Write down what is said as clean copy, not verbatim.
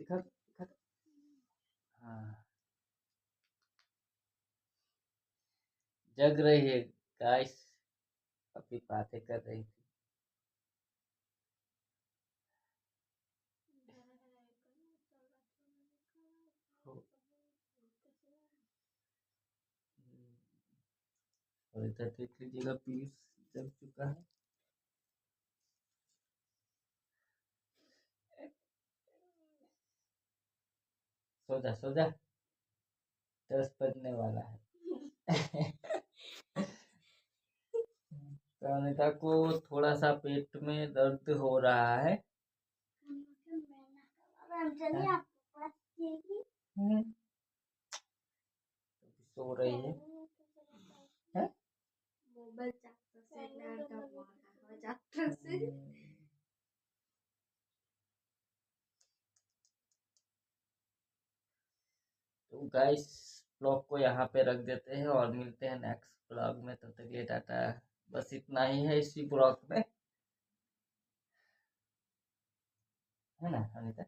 दिखा दिखा। हाँ, जग रही है गाइस, अभी बातें कर रही थी। और इधर देख लीजिएगा, पीस जम चुका है। सो जा सो जा, 10 बजने वाला है। तो अनिता को थोड़ा सा पेट में दर्द हो रहा है। सो रही है। तो गाइस, ब्लॉग को यहाँ पे रख देते हैं और मिलते हैं नेक्स्ट ब्लॉग में। तब तक के लिए टाटा। बस इतना ही है इसी ब्लॉग में, है ना अनिता?